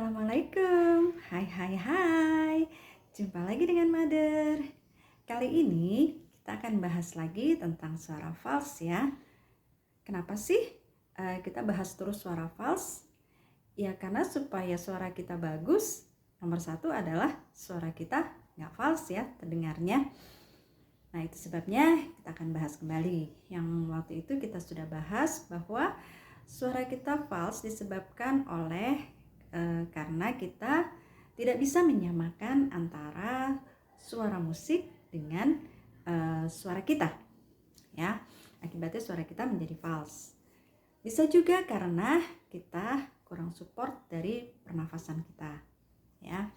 Assalamualaikum. Hai. Jumpa lagi dengan Mother. Kali ini kita akan bahas lagi tentang suara fals ya. Kenapa sih kita bahas terus suara fals? Ya karena supaya suara kita bagus, nomor satu adalah suara kita nggak fals ya terdengarnya. Nah itu sebabnya kita akan bahas kembali. Yang waktu itu kita sudah bahas bahwa suara kita fals disebabkan oleh karena kita tidak bisa menyamakan antara suara musik dengan suara kita ya, akibatnya suara kita menjadi fals. Bisa juga karena kita kurang support dari pernafasan kita ya.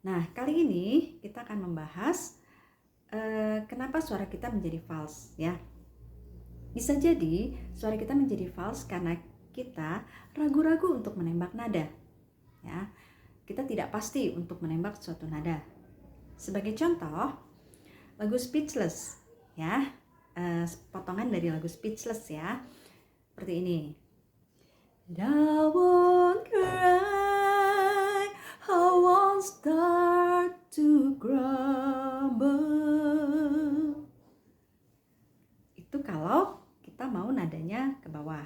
Nah kali ini kita akan membahas kenapa suara kita menjadi fals ya. Bisa jadi suara kita menjadi fals karena kita ragu-ragu untuk menembak nada ya. Kita tidak pasti untuk menembak suatu nada. Sebagai contoh, lagu Speechless ya, potongan dari lagu Speechless ya, seperti ini. I won't cry, I won't start to grumble. Itu kalau kita mau nadanya ke bawah,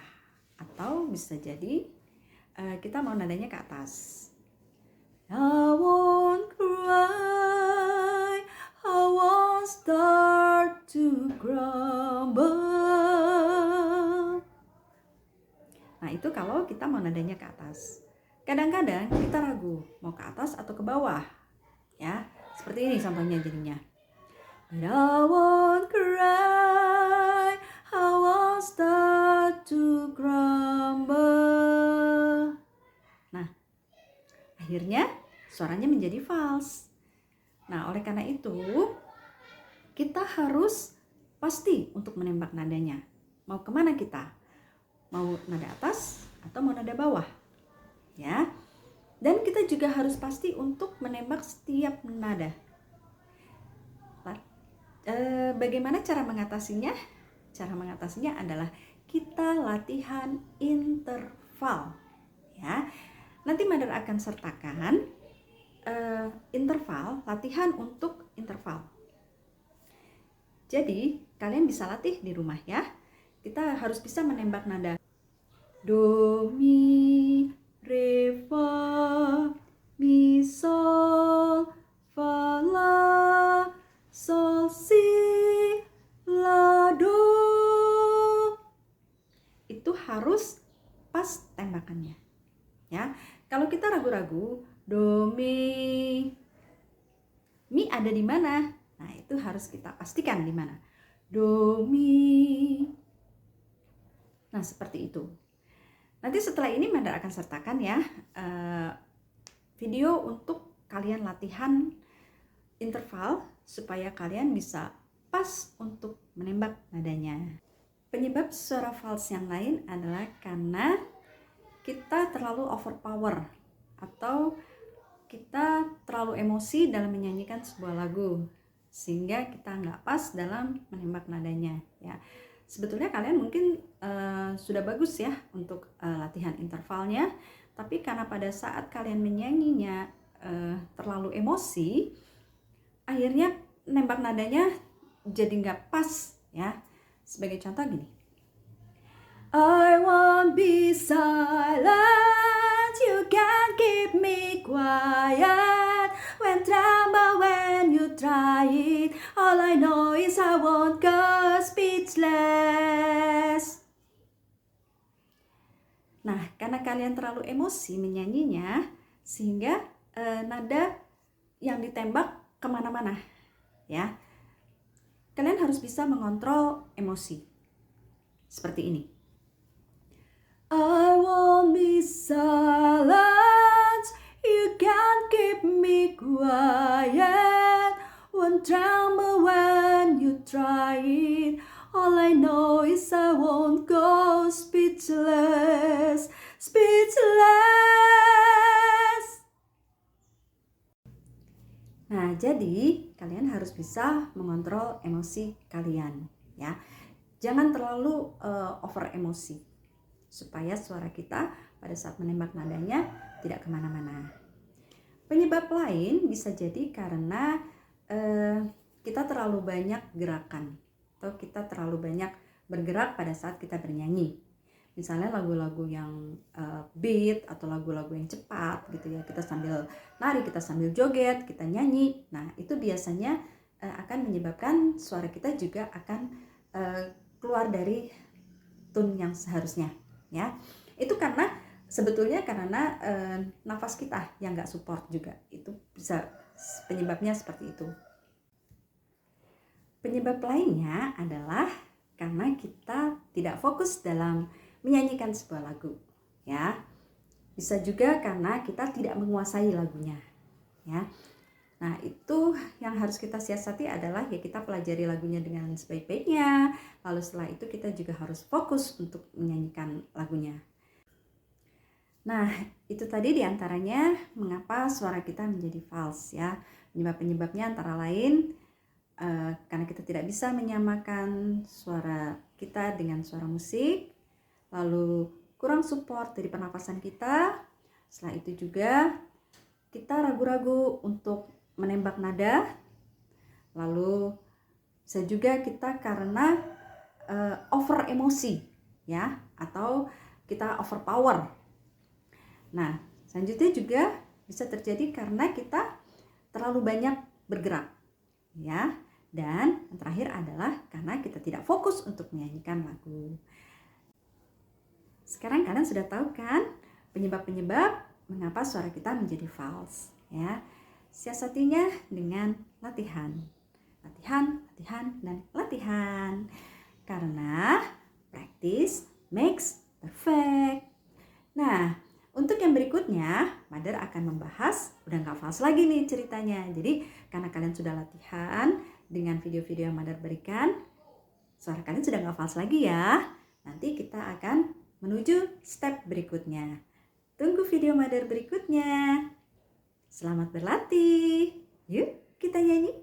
atau bisa jadi kita mau nadanya ke atas. I won't cry, I won't start to grumble. Nah itu kalau kita mau nadanya ke atas. Kadang-kadang kita ragu mau ke atas atau ke bawah ya. Seperti ini contohnya jadinya. But I won't cry, I won't start to grumble. Nah, akhirnya suaranya menjadi fals. Nah, oleh karena itu, kita harus pasti untuk menembak nadanya. Mau kemana kita? Mau nada atas atau mau nada bawah? Ya. Dan kita juga harus pasti untuk menembak setiap nada. Bagaimana cara mengatasinya? Cara mengatasinya adalah kita latihan interval ya. Nanti Mother akan sertakan interval, latihan untuk interval. Jadi kalian bisa latih di rumah ya. Kita harus bisa menembak nada do, mi, re, fa, mi, sol, fa, la, sol, si, la, do. Itu harus pas tembakannya ya. Kalau kita ragu-ragu do, mi ada di mana? Nah itu harus kita pastikan di mana. Do, mi. Nah seperti itu. Nanti setelah ini Mother akan sertakan ya video untuk kalian latihan interval supaya kalian bisa pas untuk menembak nadanya. Penyebab suara fals yang lain adalah karena kita terlalu overpower atau kita terlalu emosi dalam menyanyikan sebuah lagu sehingga kita nggak pas dalam menembak nadanya ya. Sebetulnya kalian mungkin sudah bagus ya untuk latihan intervalnya, tapi karena pada saat kalian menyanyinya terlalu emosi, akhirnya nembak nadanya jadi nggak pas ya. Sebagai contoh gini, I won't be silent, you can't keep me quiet, when you try it, all I know is I won't go speechless. Nah, karena kalian terlalu emosi menyanyinya, sehingga nada yang ditembak kemana-mana ya. Kalian harus bisa mengontrol emosi seperti ini. I won't be silent, you can't keep me quiet, won't tremble when you try it, all I know is I won't go speechless. Nah, jadi kalian harus bisa mengontrol emosi kalian ya. Jangan terlalu over emosi. supaya suara kita pada saat menembak nadanya tidak kemana-mana. Penyebab lain bisa jadi karena kita terlalu banyak gerakan atau kita terlalu banyak bergerak pada saat kita bernyanyi. Misalnya lagu-lagu yang beat atau lagu-lagu yang cepat gitu ya, kita sambil lari, kita sambil joget, kita nyanyi. Nah, itu biasanya akan menyebabkan suara kita juga akan keluar dari tone yang seharusnya ya. Itu sebetulnya karena nafas kita yang nggak support juga. Itu bisa penyebabnya seperti itu. Penyebab lainnya adalah karena kita tidak fokus dalam menyanyikan sebuah lagu ya. Bisa juga karena kita tidak menguasai lagunya ya. Nah, itu yang harus kita siasati adalah ya kita pelajari lagunya dengan sebaik-baiknya. Lalu setelah itu kita juga harus fokus untuk menyanyikan lagunya. Nah, itu tadi diantaranya mengapa suara kita menjadi false ya. Penyebab-penyebabnya antara lain karena kita tidak bisa menyamakan suara kita dengan suara musik, lalu kurang support dari pernapasan kita. Setelah itu juga kita ragu-ragu untuk menembak nada, lalu bisa juga kita karena over emosi ya, atau kita overpower. Nah, selanjutnya juga bisa terjadi karena kita terlalu banyak bergerak ya. Dan yang terakhir adalah karena kita tidak fokus untuk menyanyikan lagu. Sekarang kalian sudah tahu kan penyebab-penyebab mengapa suara kita menjadi false ya. Siasatinya dengan latihan. Latihan, dan latihan. Karena practice makes perfect. Nah, untuk yang berikutnya, Mother akan membahas, udah nggak false lagi nih ceritanya. Jadi karena kalian sudah latihan dengan video-video yang Mother berikan, suara kalian sudah nggak false lagi ya. Nanti kita akan menuju step berikutnya. Tunggu video Mother berikutnya. Selamat berlatih. Yuk kita nyanyi.